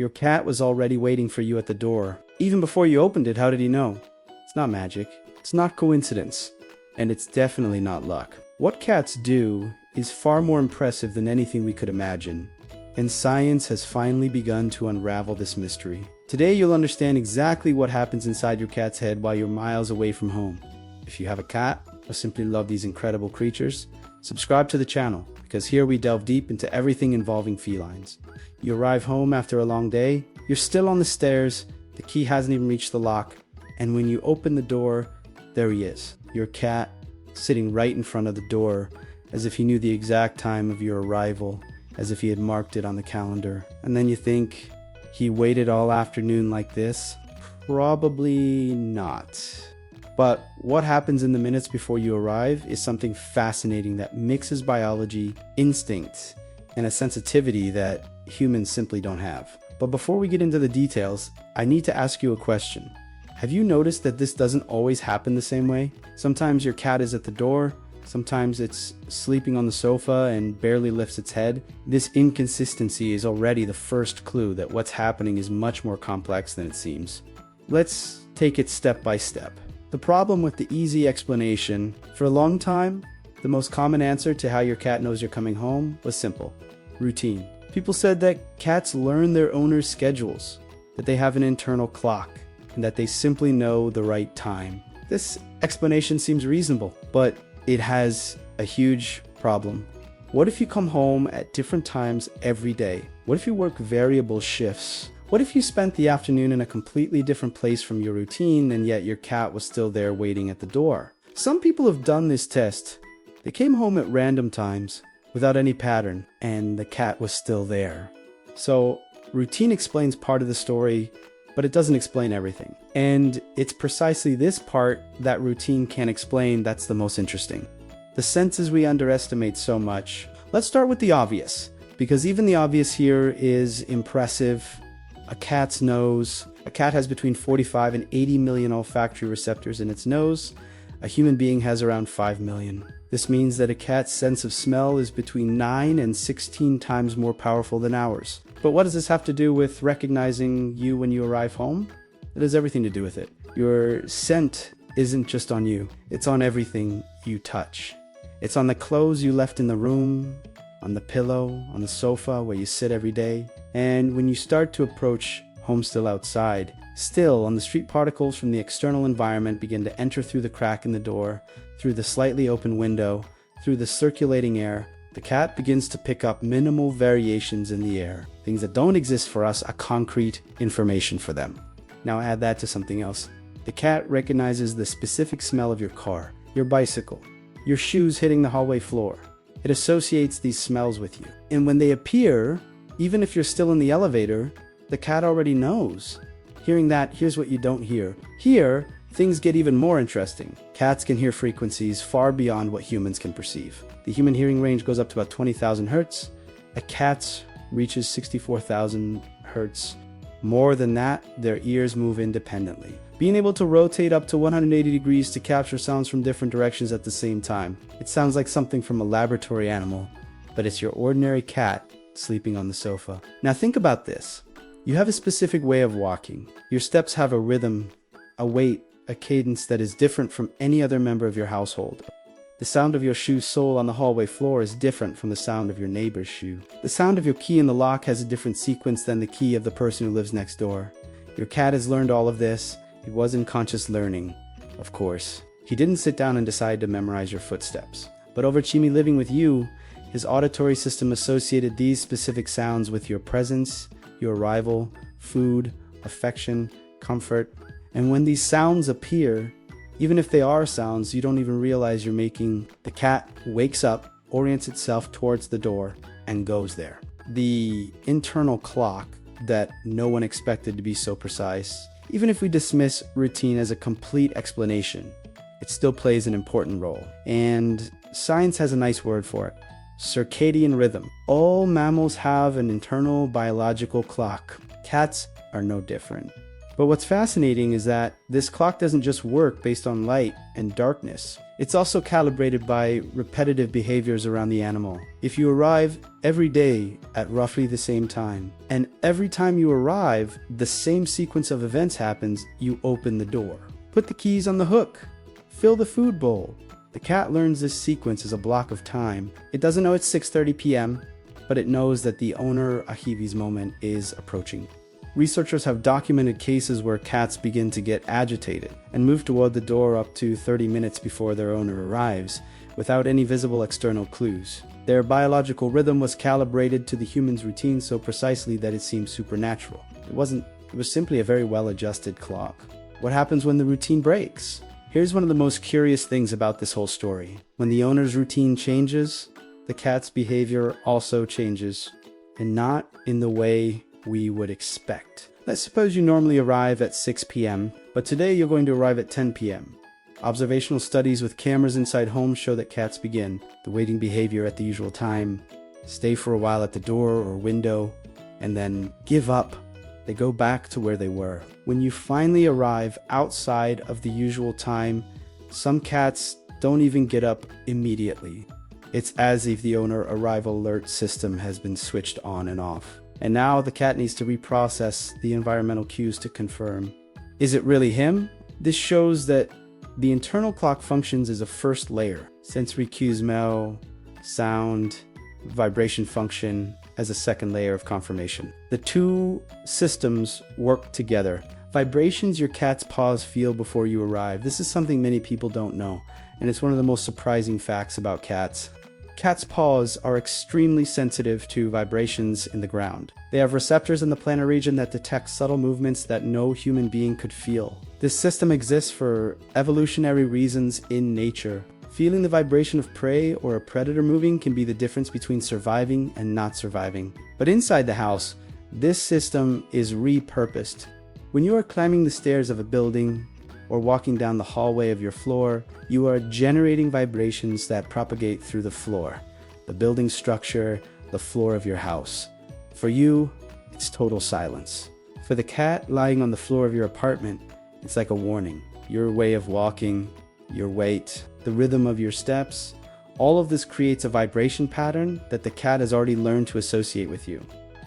Your cat was already waiting for you at the door. Even before you opened it, how did he know? It's not magic. It's not coincidence. And it's definitely not luck. What cats do is far more impressive than anything we could imagine. And science has finally begun to unravel this mystery. Today you'll understand exactly what happens inside your cat's head while you're miles away from home. If you have a cat or simply love these incredible creatures, subscribe to the channel, because here we delve deep into everything involving felines. You arrive home after a long day, you're still on the stairs, the key hasn't even reached the lock, and when you open the door, there he is, your cat, sitting right in front of the door, as if he knew the exact time of your arrival, as if he had marked it on the calendar. And then you think, he waited all afternoon like this? Probably not. But what happens in the minutes before you arrive is something fascinating that mixes biology, instinct, and a sensitivity that humans simply don't have. But before we get into the details, I need to ask you a question. Have you noticed that this doesn't always happen the same way? Sometimes your cat is at the door, sometimes it's sleeping on the sofa and barely lifts its head. This inconsistency is already the first clue that what's happening is much more complex than it seems. Let's take it step by step. The problem with the easy explanation, for a long time, the most common answer to how your cat knows you're coming home was simple: routine. People said that cats learn their owner's schedules, that they have an internal clock, and that they simply know the right time. This explanation seems reasonable, but it has a huge problem. What if you come home at different times every day? What if you work variable shifts? What if you spent the afternoon in a completely different place from your routine, and yet your cat was still there waiting at the door? Some people have done this test. They came home at random times, without any pattern, and the cat was still there. So, routine explains part of the story, but it doesn't explain everything. And it's precisely this part that routine can't explain that's the most interesting. The senses we underestimate so much. Let's start with the obvious, because even the obvious here is impressive. A cat's nose. A cat has between 45 and 80 million olfactory receptors in its nose. A human being has around 5 million. This means that a cat's sense of smell is between 9 and 16 times more powerful than ours. But what does this have to do with recognizing you when you arrive home? It has everything to do with it. Your scent isn't just on you. It's on everything you touch. It's on the clothes you left in the room, on the pillow, on the sofa where you sit every day. And when you start to approach home still outside, still on the street, particles from the external environment begin to enter through the crack in the door, through the slightly open window, through the circulating air. The cat begins to pick up minimal variations in the air. Things that don't exist for us are concrete information for them. Now add that to something else. The cat recognizes the specific smell of your car, your bicycle, your shoes hitting the hallway floor. It associates these smells with you. And when they appear, even if you're still in the elevator, the cat already knows. Hearing that, here's what you don't hear. Here, things get even more interesting. Cats can hear frequencies far beyond what humans can perceive. The human hearing range goes up to about 20,000 hertz. A cat's reaches 64,000 hertz. More than that, their ears move independently, being able to rotate up to 180 degrees to capture sounds from different directions at the same time. It sounds like something from a laboratory animal, but it's your ordinary cat sleeping on the sofa. Now think about this. You have a specific way of walking. Your steps have a rhythm, a weight, a cadence that is different from any other member of your household. The sound of your shoe's sole on the hallway floor is different from the sound of your neighbor's shoe. The sound of your key in the lock has a different sequence than the key of the person who lives next door. Your cat has learned all of this. It wasn't conscious learning, of course. He didn't sit down and decide to memorize your footsteps. But over Chimi living with you, his auditory system associated these specific sounds with your presence, your arrival, food, affection, comfort. And when these sounds appear, even if they are sounds you don't even realize you're making, the cat wakes up, orients itself towards the door, and goes there. The internal clock that no one expected to be so precise. Even if we dismiss routine as a complete explanation, it still plays an important role. And science has a nice word for it: circadian rhythm. All mammals have an internal biological clock. Cats are no different. But what's fascinating is that this clock doesn't just work based on light and darkness. It's also calibrated by repetitive behaviors around the animal. If you arrive every day at roughly the same time, and every time you arrive, the same sequence of events happens, you open the door. Put the keys on the hook. Fill the food bowl. The cat learns this sequence as a block of time. It doesn't know it's 6:30 p.m., but it knows that the owner Ahivi's moment is approaching. Researchers have documented cases where cats begin to get agitated and move toward the door up to 30 minutes before their owner arrives, without any visible external clues. Their biological rhythm was calibrated to the human's routine so precisely that it seemed supernatural. It was simply a very well-adjusted clock. What happens when the routine breaks? Here's one of the most curious things about this whole story. When the owner's routine changes, the cat's behavior also changes, and not in the way we would expect. Let's suppose you normally arrive at 6 p.m., but today you're going to arrive at 10 p.m. Observational studies with cameras inside homes show that cats begin the waiting behavior at the usual time, stay for a while at the door or window, and then give up. They go back to where they were. When you finally arrive outside of the usual time, some cats don't even get up immediately. It's as if the owner arrival alert system has been switched on and off. And now the cat needs to reprocess the environmental cues to confirm. Is it really him? This shows that the internal clock functions as a first layer. Sensory cues, smell, sound, vibration function as a second layer of confirmation. The two systems work together. Vibrations your cat's paws feel before you arrive. This is something many people don't know, and it's one of the most surprising facts about cats. Cats' paws are extremely sensitive to vibrations in the ground. They have receptors in the plantar region that detect subtle movements that no human being could feel. This system exists for evolutionary reasons in nature. Feeling the vibration of prey or a predator moving can be the difference between surviving and not surviving. But inside the house, this system is repurposed. When you are climbing the stairs of a building, or walking down the hallway of your floor, you are generating vibrations that propagate through the floor, the building structure, the floor of your house. For you, it's total silence. For the cat lying on the floor of your apartment, it's like a warning. Your way of walking, your weight, the rhythm of your steps, all of this creates a vibration pattern that the cat has already learned to associate with you.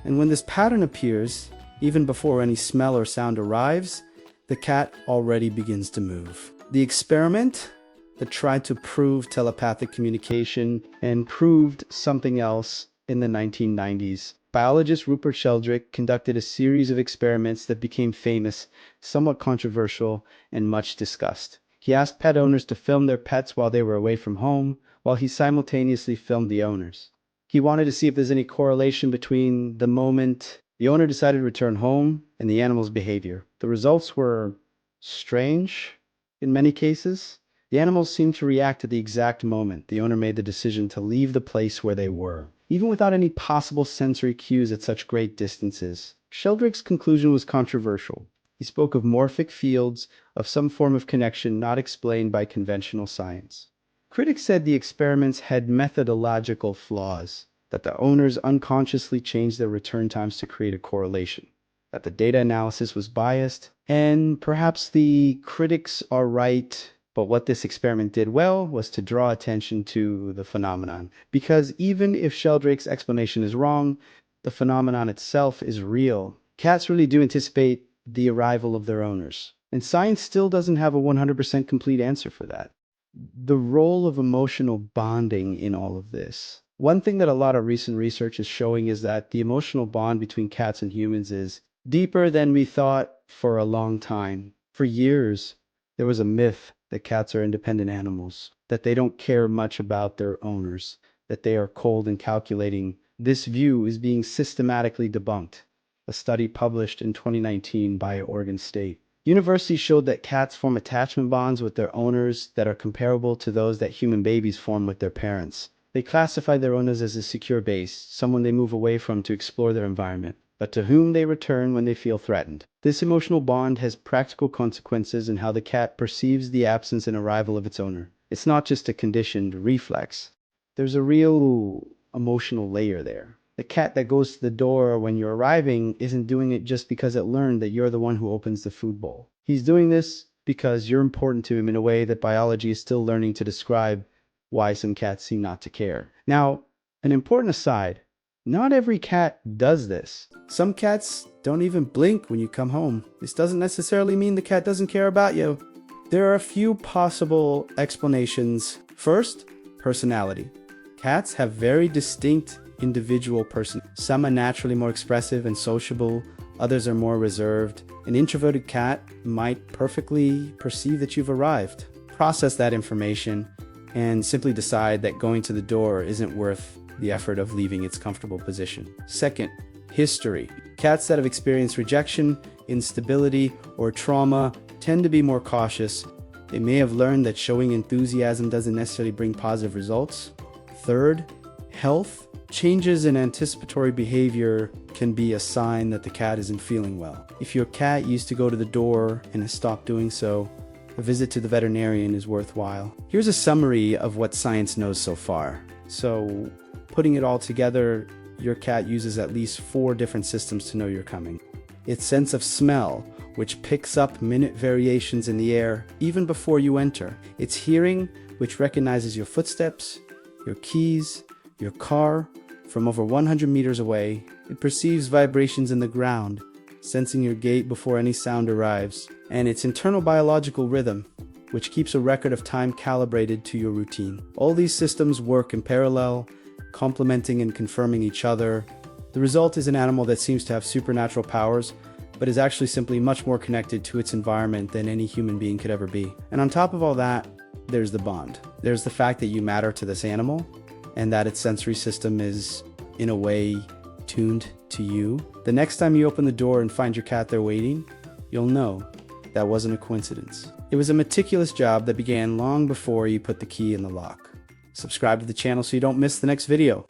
And when this pattern appears, even before any smell or sound arrives, the cat already begins to move. The experiment that tried to prove telepathic communication and proved something else in the 1990s. Biologist Rupert Sheldrake conducted a series of experiments that became famous, somewhat controversial, and much discussed. He asked pet owners to film their pets while they were away from home, while he simultaneously filmed the owners. He wanted to see if there's any correlation between the moment the owner decided to return home and the animal's behavior. The results were strange in many cases. The animals seemed to react at the exact moment the owner made the decision to leave the place where they were, even without any possible sensory cues at such great distances. Sheldrake's conclusion was controversial. He spoke of morphic fields, of some form of connection not explained by conventional science. Critics said the experiments had methodological flaws, that the owners unconsciously changed their return times to create a correlation, that the data analysis was biased, and perhaps the critics are right, but what this experiment did well was to draw attention to the phenomenon. Because even if Sheldrake's explanation is wrong, the phenomenon itself is real. Cats really do anticipate the arrival of their owners, and science still doesn't have a 100% complete answer for that. The role of emotional bonding in all of this. One thing that a lot of recent research is showing is that the emotional bond between cats and humans is deeper than we thought for a long time. For years, there was a myth that cats are independent animals, that they don't care much about their owners, that they are cold and calculating. This view is being systematically debunked. A study published in 2019 by Oregon State. Universities showed that cats form attachment bonds with their owners that are comparable to those that human babies form with their parents. They classify their owners as a secure base, someone they move away from to explore their environment, but to whom they return when they feel threatened. This emotional bond has practical consequences in how the cat perceives the absence and arrival of its owner. It's not just a conditioned reflex. There's a real emotional layer there. The cat that goes to the door when you're arriving isn't doing it just because it learned that you're the one who opens the food bowl. He's doing this because you're important to him in a way that biology is still learning to describe why some cats seem not to care. Now, an important aside, not every cat does this. Some cats don't even blink when you come home. This doesn't necessarily mean the cat doesn't care about you. There are a few possible explanations. First, personality. Cats have very distinct individual personalities. Some are naturally more expressive and sociable, others are more reserved. An introverted cat might perfectly perceive that you've arrived, process that information, and simply decide that going to the door isn't worth the effort of leaving its comfortable position. Second, history. Cats that have experienced rejection, instability, or trauma tend to be more cautious. They may have learned that showing enthusiasm doesn't necessarily bring positive results. Third, health. Changes in anticipatory behavior can be a sign that the cat isn't feeling well. If your cat used to go to the door and has stopped doing so, a visit to the veterinarian is worthwhile. Here's a summary of what science knows so far. So, putting it all together, your cat uses at least 4 different systems to know you're coming. Its sense of smell, which picks up minute variations in the air even before you enter. Its hearing, which recognizes your footsteps, your keys, your car from over 100 meters away. It perceives vibrations in the ground, sensing your gait before any sound arrives. And its internal biological rhythm, which keeps a record of time calibrated to your routine. All these systems work in parallel, complementing and confirming each other. The result is an animal that seems to have supernatural powers, but is actually simply much more connected to its environment than any human being could ever be. And on top of all that, there's the bond. There's the fact that you matter to this animal, and that its sensory system is, in a way, tuned to you. The next time you open the door and find your cat there waiting, you'll know that wasn't a coincidence. It was a meticulous job that began long before you put the key in the lock. Subscribe to the channel so you don't miss the next video.